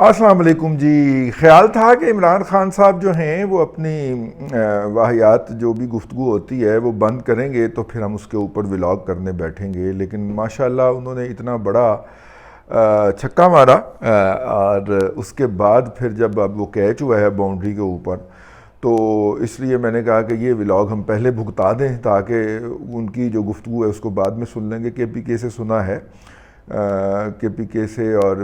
السلام علیکم جی. خیال تھا کہ عمران خان صاحب جو ہیں وہ اپنی واہیات جو بھی گفتگو ہوتی ہے وہ بند کریں گے تو پھر ہم اس کے اوپر ولاگ کرنے بیٹھیں گے، لیکن ماشاءاللہ انہوں نے اتنا بڑا چھکا مارا اور اس کے بعد پھر جب اب وہ کیچ ہوا ہے باؤنڈری کے اوپر، تو اس لیے میں نے کہا کہ یہ ولاگ ہم پہلے بھگتا دیں تاکہ ان کی جو گفتگو ہے اس کو بعد میں سن لیں گے. کے پی کے سے سنا ہے، کے پی کے سے اور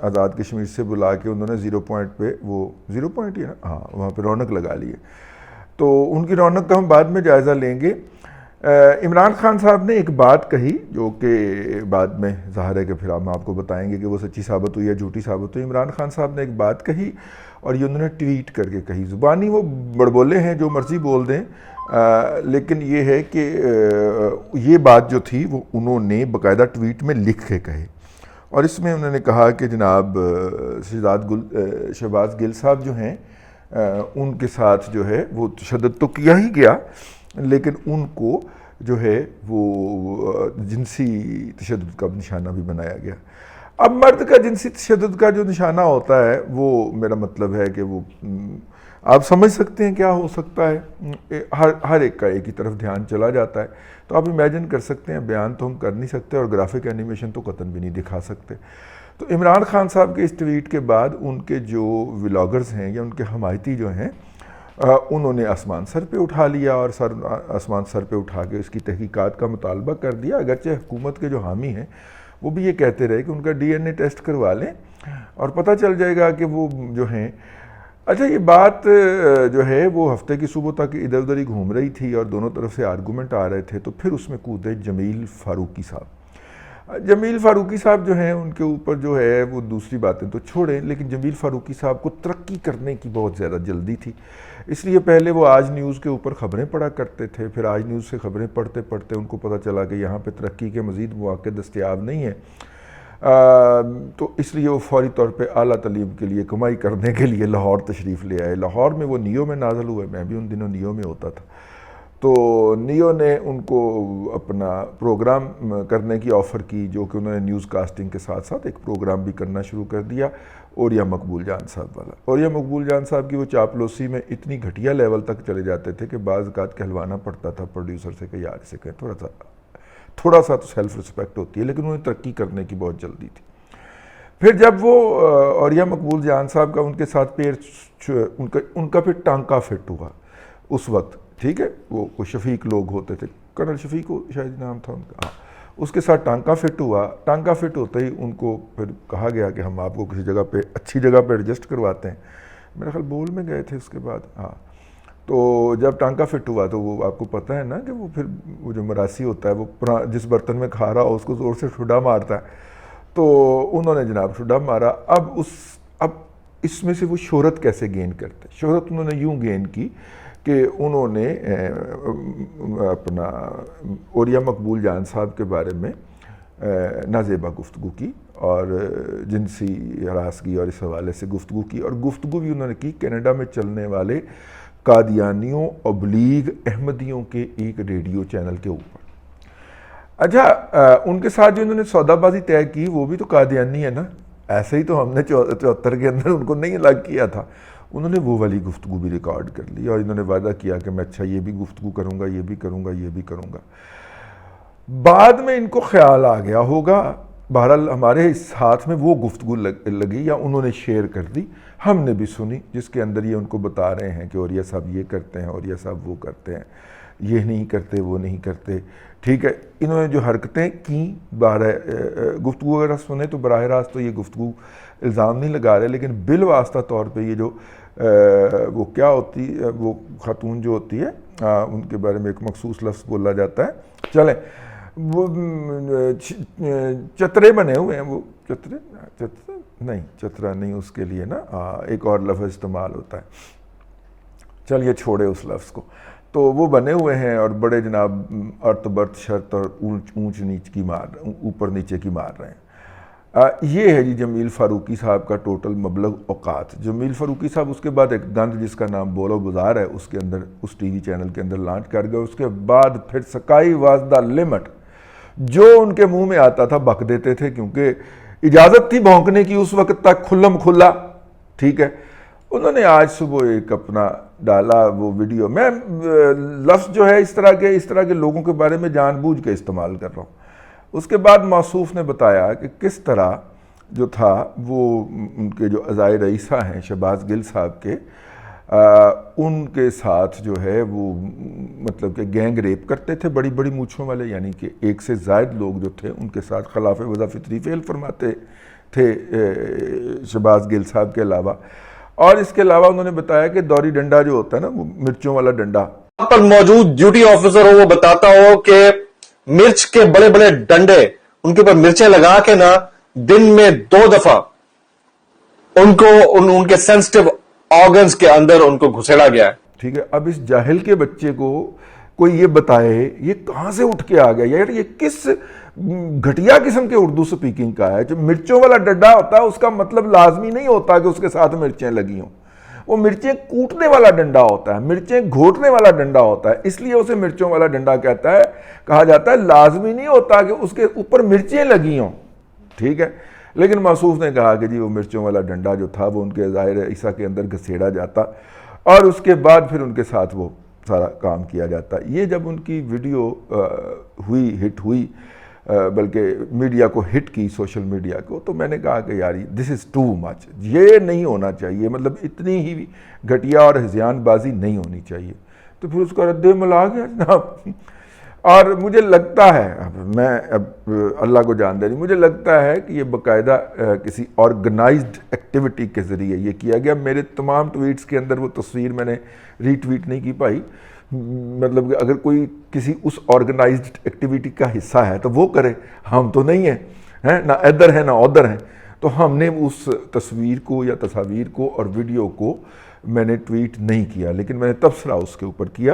آزاد کشمیر سے بلا کے انہوں نے 0 پوائنٹ پہ، وہ 0 پوائنٹ ہی نا، ہاں وہاں پہ رونق لگا لی ہے. تو ان کی رونق کا ہم بعد میں جائزہ لیں گے. عمران خان صاحب نے ایک بات کہی جو کہ بعد میں ظاہر ہے کہ پھر ہم آپ کو بتائیں گے کہ وہ سچی ثابت ہوئی یا جھوٹی ثابت ہوئی. عمران خان صاحب نے ایک بات کہی اور یہ انہوں نے ٹویٹ کر کے کہی. زبانی وہ بڑبولے ہیں، جو مرضی بول دیں، لیکن یہ ہے کہ یہ بات جو تھی وہ انہوں نے باقاعدہ ٹویٹ میں لکھ کے کہے، اور اس میں انہوں نے کہا کہ جناب شہباز گل صاحب جو ہیں ان کے ساتھ جو ہے وہ تشدد تو کیا ہی گیا، لیکن ان کو جو ہے وہ جنسی تشدد کا نشانہ بھی بنایا گیا. اب مرد کا جنسی تشدد کا جو نشانہ ہوتا ہے وہ میرا مطلب ہے کہ وہ آپ سمجھ سکتے ہیں کیا ہو سکتا ہے. ہر ایک کا ایک ہی طرف دھیان چلا جاتا ہے. تو آپ امیجن کر سکتے ہیں، بیان تو ہم کر نہیں سکتے اور گرافک اینیمیشن تو قطعاً بھی نہیں دکھا سکتے. تو عمران خان صاحب کے اس ٹویٹ کے بعد ان کے جو ولاگرز ہیں یا ان کے حمایتی جو ہیں انہوں نے آسمان سر پہ اٹھا لیا اور آسمان سر پہ اٹھا کے اس کی تحقیقات کا مطالبہ کر دیا. اگرچہ حکومت کے جو حامی ہیں وہ بھی یہ کہتے رہے کہ ان کا ڈی این اے ٹیسٹ کروا لیں اور پتہ چل جائے گا کہ وہ جو ہیں. اچھا، یہ بات جو ہے وہ ہفتے کی صبح تک ادھر ادھر ہی گھوم رہی تھی اور دونوں طرف سے آرگومنٹ آ رہے تھے، تو پھر اس میں کودے جمیل فاروقی صاحب. جمیل فاروقی صاحب جو ہیں ان کے اوپر جو ہے وہ دوسری باتیں تو چھوڑیں، لیکن جمیل فاروقی صاحب کو ترقی کرنے کی بہت زیادہ جلدی تھی. اس لیے پہلے وہ آج نیوز کے اوپر خبریں پڑھا کرتے تھے، پھر آج نیوز سے خبریں پڑھتے پڑھتے ان کو پتہ چلا کہ یہاں پہ ترقی کے مزید مواقع دستیاب نہیں ہیں. تو اس لیے وہ فوری طور پہ اعلیٰ تعلیم کے لیے کمائی کرنے کے لیے لاہور تشریف لے آئے. لاہور میں وہ نیو میں نازل ہوئے، میں بھی ان دنوں نیو میں ہوتا تھا. تو نیو نے ان کو اپنا پروگرام کرنے کی آفر کی، جو کہ انہوں نے نیوز کاسٹنگ کے ساتھ ساتھ ایک پروگرام بھی کرنا شروع کر دیا، اوریا مقبول جان صاحب والا. اوریا مقبول جان صاحب کی وہ چاپلوسی میں اتنی گھٹیا لیول تک چلے جاتے تھے کہ بعض اوقات کہلوانا پڑتا تھا پروڈیوسر سے کہ یار اسے کہیں تھوڑا سا تو سیلف رسپیکٹ ہوتی ہے، لیکن انہیں ترقی کرنے کی بہت جلدی تھی. پھر جب وہ اوریا مقبول جان صاحب کا ان کے ساتھ ان کا پھر ٹانکا فٹ ہوا اس وقت، ٹھیک ہے، وہ شفیق لوگ ہوتے تھے، کرنل شفیق شاید نام تھا ان کا، اس کے ساتھ ٹانکا فٹ ہوا. ٹانکا فٹ ہوتے ہی ان کو پھر کہا گیا کہ ہم آپ کو کسی جگہ پہ اچھی جگہ پہ ایڈجسٹ کرواتے ہیں. میرا خیال بول میں گئے تھے اس کے بعد. ہاں، تو جب ٹانکا فٹ ہوا تو وہ آپ کو پتہ ہے نا کہ وہ پھر وہ جو مراسی ہوتا ہے وہ جس برتن میں کھا رہا ہو اس کو زور سے ٹھڈا مارتا ہے. تو انہوں نے جناب ٹھڈا مارا. اب اس میں سے وہ شہرت کیسے گین کرتے؟ شہرت انہوں نے یوں گین کی کہ انہوں نے اپنا اوریا مقبول جان صاحب کے بارے میں نازیبا گفتگو کی اور جنسی ہراسگی اور اس حوالے سے گفتگو کی، اور گفتگو بھی انہوں نے کی کینیڈا میں چلنے والے قادیانیوں ابلیغ احمدیوں کے ایک ریڈیو چینل کے اوپر. اچھا، ان کے ساتھ جو انہوں نے سودا بازی طے کی وہ بھی تو قادیانی ہے نا. ایسے ہی تو ہم نے 74 کے اندر ان کو نہیں الگ کیا تھا. انہوں نے وہ والی گفتگو بھی ریکارڈ کر لی اور انہوں نے وعدہ کیا کہ میں اچھا یہ بھی گفتگو کروں گا، یہ بھی کروں گا، یہ بھی کروں گا. بعد میں ان کو خیال آ گیا ہوگا، بہرحال ہمارے ہاتھ میں وہ گفتگو لگی یا انہوں نے شیئر کر دی، ہم نے بھی سنی، جس کے اندر یہ ان کو بتا رہے ہیں کہ اوریا صاحب یہ کرتے ہیں، اوریا صاحب وہ کرتے ہیں، یہ نہیں کرتے، وہ نہیں کرتے. ٹھیک ہے، انہوں نے جو حرکتیں کی گفتگو اگر سنیں تو براہ راست تو یہ گفتگو الزام نہیں لگا رہے، لیکن بالواسطہ طور پہ یہ جو وہ کیا ہوتی ہے، وہ خاتون جو ہوتی ہے ان کے بارے میں ایک مخصوص لفظ بولا جاتا ہے، چلیں وہ چترے بنے ہوئے ہیں. وہ چترا نہیں اس کے لیے نا ایک اور لفظ استعمال ہوتا ہے، چلیے چھوڑے اس لفظ کو. تو وہ بنے ہوئے ہیں اور بڑے جناب ارت برت شرط اور اونچ نیچ کی اوپر نیچے کی مار رہے ہیں. یہ ہے جی جمیل فاروقی صاحب کا ٹوٹل مبلغ اوقات. جمیل فاروقی صاحب اس کے بعد ایک گند جس کا نام بولو بازار ہے اس کے اندر اس ٹی وی چینل کے اندر لانچ کر گئے. اس کے بعد پھر سکائی واز دا لمٹ، جو ان کے منہ میں آتا تھا بک دیتے تھے، کیونکہ اجازت تھی بھونکنے کی اس وقت تک کھلم کھلا، ٹھیک ہے. انہوں نے آج صبح ایک اپنا ڈالا وہ ویڈیو. میں لفظ جو ہے اس طرح کے لوگوں کے بارے میں جان بوجھ کے استعمال کر رہا ہوں. اس کے بعد موصوف نے بتایا کہ کس طرح جو تھا وہ ان کے جو عزائے رئیسہ ہیں شہباز گل صاحب کے، ان کے ساتھ جو ہے وہ مطلب کہ گینگ ریپ کرتے تھے بڑی بڑی مونچھوں والے، یعنی کہ ایک سے زائد لوگ جو تھے ان کے ساتھ خلاف وضع فطری فعل فرماتے تھے شہباز گل صاحب کے علاوہ. اور اس کے علاوہ انہوں نے بتایا کہ دوری ڈنڈا جو ہوتا ہے نا، وہ مرچوں والا ڈنڈا، پر موجود ڈیوٹی آفیسر ہو وہ بتاتا ہو کہ مرچ کے بڑے بڑے ڈنڈے ان کے اوپر مرچیں لگا کے نا دن میں 2 دفعہ ان کو ان کے سینسٹیو آرگنز کے اندر ان کو گھسیڑا گیا ہے. ٹھیک ہے. اب اس جاہل کے بچے کو کوئی یہ بتائے یہ کہاں سے اٹھ کے آ گیا یار، یہ کس گھٹیا قسم کے اردو سپیکنگ کا ہے. جو مرچوں والا ڈنڈا ہوتا ہے اس کا مطلب لازمی نہیں ہوتا کہ اس کے ساتھ مرچیں لگی ہوں. وہ مرچیں کوٹنے والا ڈنڈا ہوتا ہے، مرچیں گھوٹنے والا ڈنڈا ہوتا ہے، اس لیے اسے مرچوں والا ڈنڈا کہا جاتا ہے. لازمی نہیں ہوتا کہ اس کے اوپر مرچیں لگی ہوں. ٹھیک ہے. لیکن موصوف نے کہا کہ جی وہ مرچوں والا ڈنڈا جو تھا وہ ان کے ظاہر عیسیٰ کے اندر گھسیڑا جاتا اور اس کے بعد پھر ان کے ساتھ وہ سارا کام کیا جاتا. یہ جب ان کی ویڈیو ہٹ ہوئی، بلکہ میڈیا کو ہٹ کی، سوشل میڈیا کو، تو میں نے کہا کہ یار دس از ٹو مچ، یہ نہیں ہونا چاہیے، مطلب اتنی ہی گھٹیا اور ہذیان بازی نہیں ہونی چاہیے. تو پھر اس کا رد عمل آ گیا جناب. اور مجھے لگتا ہے، میں اب اللہ کو جان دے رہی، مجھے لگتا ہے کہ یہ باقاعدہ کسی آرگنائزڈ ایکٹیویٹی کے ذریعے یہ کیا گیا. میرے تمام ٹویٹس کے اندر وہ تصویر میں نے ری ٹویٹ نہیں کی پائی. مطلب کہ اگر کوئی کسی اس آرگنائزڈ ایکٹیویٹی کا حصہ ہے تو وہ کرے، ہم تو نہیں ہیں، نہ ادھر ہیں نہ ادھر ہیں. تو ہم نے اس تصویر کو یا تصاویر کو اور ویڈیو کو میں نے ٹویٹ نہیں کیا، لیکن میں نے تبصرہ اس کے اوپر کیا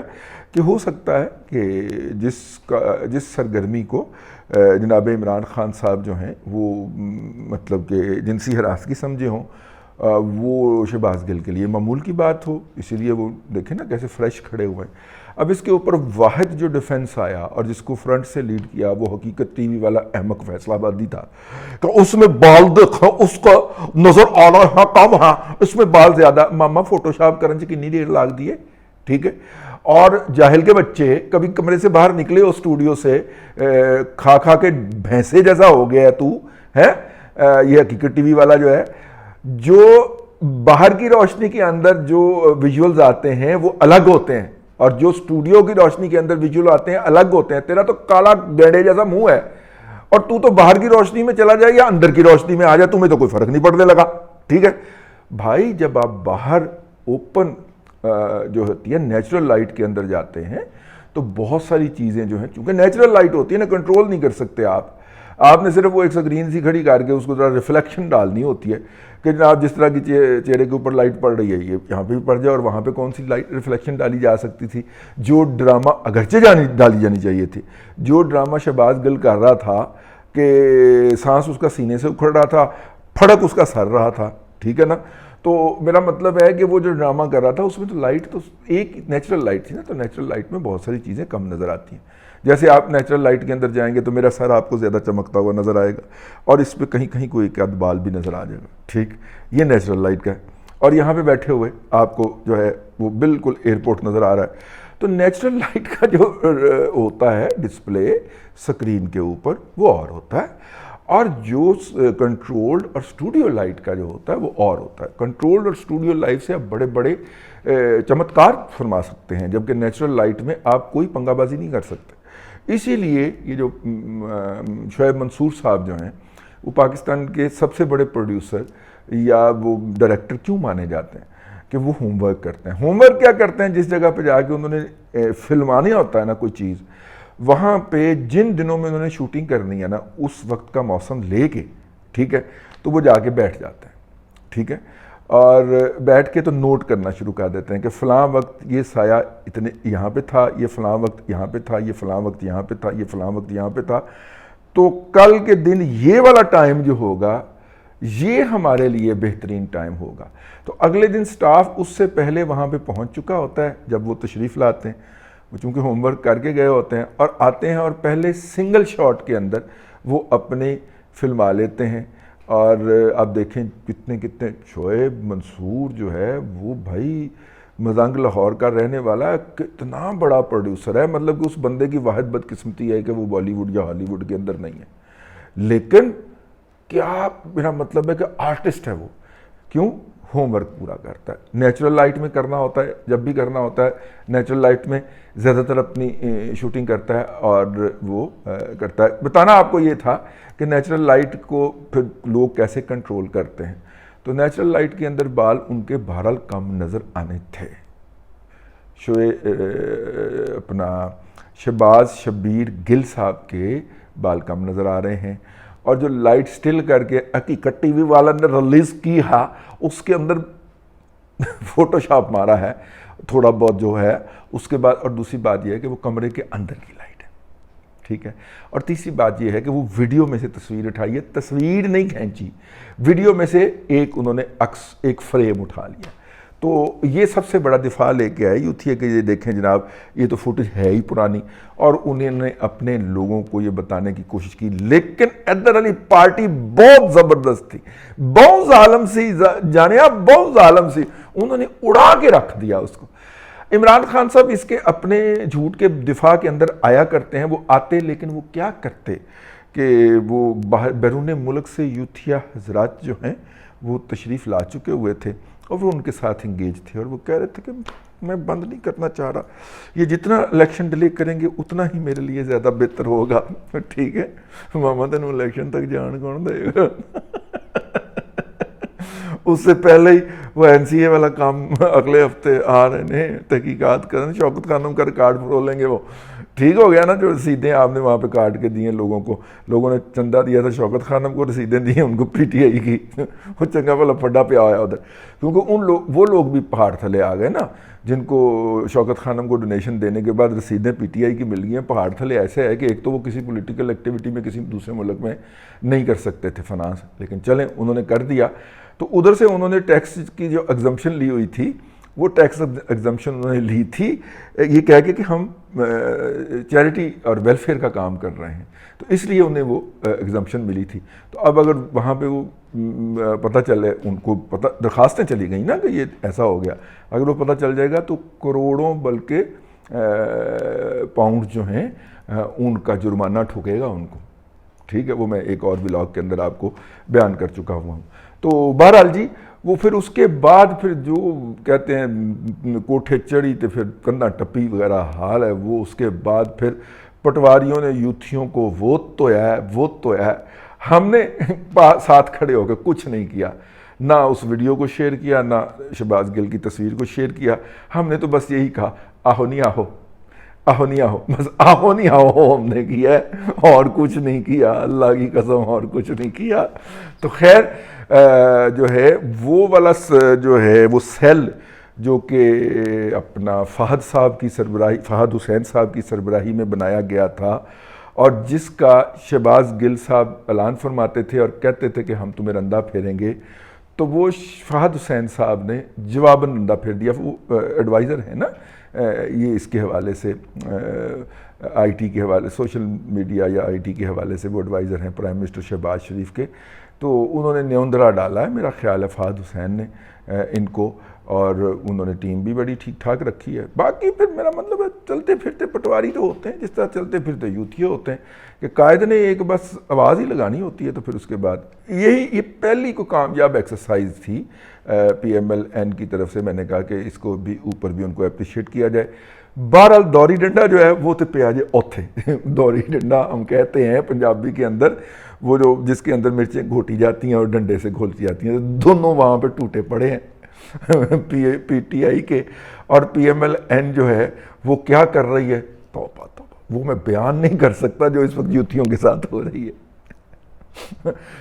کہ ہو سکتا ہے کہ جس سرگرمی کو جناب عمران خان صاحب جو ہیں وہ مطلب کہ جنسی ہراسگی سمجھے ہوں، وہ شہباز گل کے لیے معمول کی بات ہو، اسی لیے وہ دیکھیں نا کیسے فریش کھڑے ہوئے ہیں. اب اس کے اوپر واحد جو ڈیفنس آیا اور جس کو فرنٹ سے لیڈ کیا وہ حقیقت ٹی وی والا احمق فیصل آبادی تھا کہ اس میں بال دیکھا، اس کا نظر آ رہا ہے کم ہے، اس میں بال زیادہ. ماما فوٹو شاپ کرنے سے کنی دیر لاگ دیے. ٹھیک ہے. اور جاہل کے بچے کبھی کمرے سے باہر نکلے ہو اسٹوڈیو سے کھا کھا کے بھینسے جیسا ہو گیا ہے تو ہے. یہ حقیقت ٹی وی والا جو ہے، جو باہر کی روشنی کے اندر جو ویژولز آتے ہیں وہ الگ ہوتے ہیں اور جو اسٹوڈیو کی روشنی کے اندر ویژول آتے ہیں الگ ہوتے ہیں. تیرا تو کالا گیڑے جیسا منہ ہے اور تو باہر کی روشنی میں چلا جائے یا اندر کی روشنی میں آ جائے تمہیں تو کوئی فرق نہیں پڑنے لگا. ٹھیک ہے بھائی. جب آپ باہر اوپن جو ہوتی ہے نیچرل لائٹ کے اندر جاتے ہیں تو بہت ساری چیزیں جو ہیں، چونکہ نیچرل لائٹ ہوتی ہے نا، کنٹرول نہیں کر سکتے آپ نے صرف وہ ایک سکرین سی کھڑی کر کے اس کو ذرا ریفلیکشن ڈالنی ہوتی ہے کہ جناب جس طرح کی چہرے کے اوپر لائٹ پڑ رہی ہے یہ یہاں پہ بھی پڑ جائے، اور وہاں پہ کون سی لائٹ ریفلیکشن ڈالی جا سکتی تھی. جو ڈرامہ اگرچہ ڈالی جانی چاہیے تھی، جو ڈرامہ شہباز گل کر رہا تھا کہ سانس اس کا سینے سے اکھڑ رہا تھا، پھڑک اس کا سر رہا تھا. ٹھیک ہے نا. تو میرا مطلب ہے کہ وہ جو ڈرامہ کر رہا تھا اس میں تو لائٹ تو ایک نیچرل لائٹ تھی نا، تو نیچرل لائٹ میں بہت ساری چیزیں کم نظر آتی ہیں. جیسے آپ نیچرل لائٹ کے اندر جائیں گے تو میرا سر آپ کو زیادہ چمکتا ہوا نظر آئے گا اور اس پہ کہیں کہیں کوئی ایک آدھ بال بھی نظر آ جائے گا. ٹھیک. یہ نیچرل لائٹ کا ہے. اور یہاں پہ بیٹھے ہوئے آپ کو جو ہے وہ بالکل ایئرپورٹ نظر آ رہا ہے. تو نیچرل لائٹ کا جو ہوتا ہے ڈسپلے سکرین کے اوپر وہ اور ہوتا ہے، اور جو کنٹرولڈ اور اسٹوڈیو لائٹ کا جو ہوتا ہے وہ اور ہوتا ہے. کنٹرولڈ اور اسٹوڈیو لائٹ سے آپ بڑے بڑے چمتکار فرما سکتے ہیں، جبکہ نیچرل لائٹ میں آپ کوئی پنگا بازی نہیں کر سکتے. اسی لیے یہ جو شعیب منصور صاحب جو ہیں وہ پاکستان کے سب سے بڑے پروڈیوسر یا وہ ڈائریکٹر کیوں مانے جاتے ہیں کہ وہ ہوم ورک کرتے ہیں. ہوم ورک کیا کرتے ہیں؟ جس جگہ پہ جا کے انہوں نے فلمانا ہوتا ہے نا کوئی چیز، وہاں پہ جن دنوں میں انہوں نے شوٹنگ کرنی ہے نا اس وقت کا موسم لے کے، ٹھیک ہے، تو وہ جا کے بیٹھ جاتے ہیں. ٹھیک ہے. اور بیٹھ کے تو نوٹ کرنا شروع کر دیتے ہیں کہ فلاں وقت یہ سایہ اتنے یہاں پہ تھا، یہ فلاں وقت یہاں پہ تھا، یہ فلاں وقت یہاں پہ تھا، یہ فلاں وقت یہاں پہ تھا. تو کل کے دن یہ والا ٹائم جو ہوگا یہ ہمارے لیے بہترین ٹائم ہوگا. تو اگلے دن سٹاف اس سے پہلے وہاں پہ پہنچ چکا ہوتا ہے جب وہ تشریف لاتے ہیں. وہ چونکہ ہوم ورک کر کے گئے ہوتے ہیں اور آتے ہیں اور پہلے سنگل شاٹ کے اندر وہ اپنے فلما لیتے ہیں اور آپ دیکھیں کتنے شعیب منصور جو ہے وہ بھائی مزنگ لاہور کا رہنے والا کتنا بڑا پروڈیوسر ہے، مطلب کہ اس بندے کی واحد بدقسمتی ہے کہ وہ بالی ووڈ یا ہالی ووڈ کے اندر نہیں ہے، لیکن کیا میرا مطلب ہے کہ آرٹسٹ ہے وہ، کیوں؟ ہوم ورک پورا کرتا ہے، نیچرل لائٹ میں کرنا ہوتا ہے، جب بھی کرنا ہوتا ہے نیچرل لائٹ میں زیادہ تر اپنی شوٹنگ کرتا ہے اور وہ کرتا ہے۔ بتانا آپ کو یہ تھا کہ نیچرل لائٹ کو پھر لوگ کیسے کنٹرول کرتے ہیں، تو نیچرل لائٹ کے اندر بال ان کے بہرحال کم نظر آنے تھے۔ اپنا شہباز شبیر گل صاحب کے بال کم نظر آ رہے ہیں، اور جو لائٹ سٹل کر کے حقیقت ٹی وی والا نے ریلیز کی ہے اس کے اندر فوٹو شاپ مارا ہے تھوڑا بہت جو ہے، اس کے بعد اور دوسری بات یہ ہے کہ وہ کمرے کے اندر کی لائٹ ہے، ٹھیک ہے، اور تیسری بات یہ ہے کہ وہ ویڈیو میں سے تصویر اٹھائی ہے، تصویر نہیں کھینچی، ویڈیو میں سے انہوں نے ایک فریم اٹھا لیا، تو یہ سب سے بڑا دفاع لے کے آئے یوتھی ہے کہ یہ دیکھیں جناب یہ تو فوٹیج ہے ہی پرانی، اور انہوں نے اپنے لوگوں کو یہ بتانے کی کوشش کی، لیکن حیدر علی پارٹی بہت زبردست تھی، بہت ظالم سی، جانے آپ بہت ظالم سی، انہوں نے اڑا کے رکھ دیا اس کو۔ عمران خان صاحب اس کے اپنے جھوٹ کے دفاع کے اندر آیا کرتے ہیں، وہ آتے لیکن وہ کیا کرتے کہ وہ بیرون ملک سے یوتھیا حضرات جو ہیں وہ تشریف لا چکے ہوئے تھے اور وہ ان کے ساتھ انگیج تھے، اور وہ کہہ رہے تھے کہ میں بند نہیں کرنا چاہ رہا، یہ جتنا الیکشن ڈیلے کریں گے اتنا ہی میرے لیے زیادہ بہتر ہوگا، ٹھیک ہے، ماما تینوں الیکشن تک جان کون دے گا؟ اس سے پہلے ہی وہ این سی اے والا کام اگلے ہفتے آ رہے ہیں، تحقیقات کریں، شوکت خانم کا ریکارڈ فرو لیں گے، وہ ٹھیک ہو گیا نا، جو رسیدیں آپ نے وہاں پہ کاٹ کے دیے لوگوں کو، لوگوں نے چندہ دیا تھا شوکت خانم کو، رسیدیں دی ان کو پی ٹی آئی کی، وہ چنگا والا پھڈا پہ آیا ادھر، کیونکہ وہ لوگ بھی پہاڑ تھلے آ گئے نا، جن کو شوکت خانم کو ڈونیشن دینے کے بعد رسیدیں پی ٹی آئی کی مل گئی ہیں، پہاڑ تھلے ایسے ہے کہ ایک تو وہ کسی پولیٹیکل ایکٹیویٹی میں کسی دوسرے ملک میں نہیں کر سکتے تھے فنانس، لیکن چلیں انہوں نے کر دیا، تو ادھر سے انہوں نے ٹیکس کی جو ایگزمپشن لی ہوئی تھی وہ ٹیکس ایگزمپشن انہوں نے لی تھی یہ کہہ کے کہ ہم چیریٹی اور ویلفیئر کا کام کر رہے ہیں، تو اس لیے انہیں وہ ایگزمپشن ملی تھی۔ تو اب اگر وہاں پہ وہ پتہ چلے، ان کو پتہ درخواستیں چلی گئیں نا کہ یہ ایسا ہو گیا، اگر وہ پتہ چل جائے گا تو کروڑوں بلکہ پاؤنڈ جو ہیں ان کا جرمانہ ٹھکے گا ان کو، ٹھیک ہے، وہ میں ایک اور ولاگ کے اندر آپ کو بیان کر چکا ہوا ہوں۔ تو بہرحال جی وہ پھر اس کے بعد پھر جو کہتے ہیں کوٹھے چڑھی تو پھر کندھا ٹپی وغیرہ حال ہے، وہ اس کے بعد پھر پٹواریوں نے یوتھیوں کو ووٹ تو ہے، ہم نے ساتھ کھڑے ہو کے کچھ نہیں کیا، نہ اس ویڈیو کو شیئر کیا، نہ شہباز گل کی تصویر کو شیئر کیا، ہم نے تو بس یہی کہا آہو نہیں آہو، آہو نہیں آہو، بس آہو نہیں آہو ہم نے کیا ہے، اور کچھ نہیں کیا، اللہ کی قسم اور کچھ نہیں کیا۔ تو خیر جو ہے وہ والا جو ہے وہ سیل جو کہ اپنا فہد صاحب کی سربراہی، فہد حسین صاحب کی سربراہی میں بنایا گیا تھا، اور جس کا شہباز گل صاحب اعلان فرماتے تھے اور کہتے تھے کہ ہم تمہیں رندہ پھیریں گے، تو وہ فہد حسین صاحب نے جواباً رندہ پھیر دیا۔ وہ ایڈوائزر ہیں نا یہ اس کے حوالے سے، آئی ٹی کے حوالے، سوشل میڈیا یا آئی ٹی کے حوالے سے وہ ایڈوائزر ہیں پرائم منسٹر شہباز شریف کے، تو انہوں نے نیوندرا ڈالا ہے میرا خیال ہے فہد حسین نے ان کو، اور انہوں نے ٹیم بھی بڑی ٹھیک ٹھاک رکھی ہے۔ باقی پھر میرا مطلب ہے چلتے پھرتے پٹواری تو ہوتے ہیں، جس طرح چلتے پھرتے یوتھیے ہوتے ہیں کہ قائد نے ایک بس آواز ہی لگانی ہوتی ہے، تو پھر اس کے بعد یہ پہلی کو کامیاب ایکسرسائز تھی پی ایم ایل این کی طرف سے، میں نے کہا کہ اس کو بھی اوپر بھی ان کو اپریشیٹ کیا جائے۔ بہرحال دوری ڈنڈا جو ہے وہ تو پہ جائے اوتھے، دوری ڈنڈا ہم کہتے ہیں پنجابی کے اندر، وہ جو جس کے اندر مرچیں گھوٹی جاتی ہیں اور ڈنڈے سے گھولتی جاتی ہیں، دونوں وہاں پہ ٹوٹے پڑے ہیں پی ٹی آئی کے، اور پی ایم ایل این جو ہے وہ کیا کر رہی ہے، توبہ توبہ، وہ میں بیان نہیں کر سکتا جو اس وقت یوتھیوں کے ساتھ ہو رہی ہے۔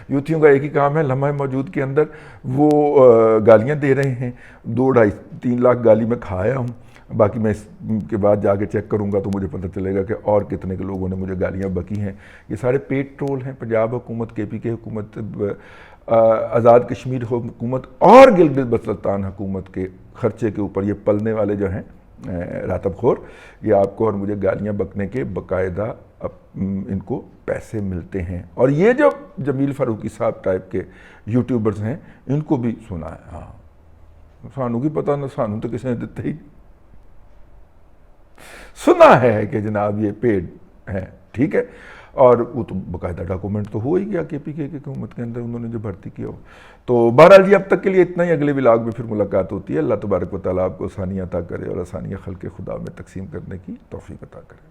یوتھیوں کا ایک ہی کام ہے، لمحہ موجود کے اندر وہ گالیاں دے رہے ہیں، 2-2.5-3 لاکھ گالی میں کھایا ہوں، باقی میں اس کے بعد جا کے چیک کروں گا تو مجھے پتہ چلے گا کہ اور کتنے کے لوگوں نے مجھے گالیاں بکی ہیں۔ یہ سارے پیٹ ٹرول ہیں، پنجاب حکومت، کے پی کے حکومت، آزاد کشمیر حکومت اور گلگت بلتستان حکومت کے خرچے کے اوپر یہ پلنے والے جو ہیں راتب خور، یہ آپ کو اور مجھے گالیاں بکنے کے باقاعدہ ان کو پیسے ملتے ہیں، اور یہ جو جمیل فاروقی صاحب ٹائپ کے یوٹیوبرز ہیں ان کو بھی سنا ہے. ہاں سانو کی پتہ نہ، سانو تو کسی نے دیتے ہی سنا ہے کہ جناب یہ پیڈ ہیں، ٹھیک ہے. اور وہ تو باقاعدہ ڈاکومنٹ تو ہو ہی گیا کے پی کے حکومت کے اندر انہوں نے جو بھرتی کیا ہو. تو بہرحال جی اب تک کے لیے اتنا ہی، اگلے ولاگ میں پھر ملاقات ہوتی ہے. اللہ تبارک و تعالیٰ آپ کو آسانیاں عطا کرے اور آسانیاں خلق خدا میں تقسیم کرنے کی توفیق عطا کرے.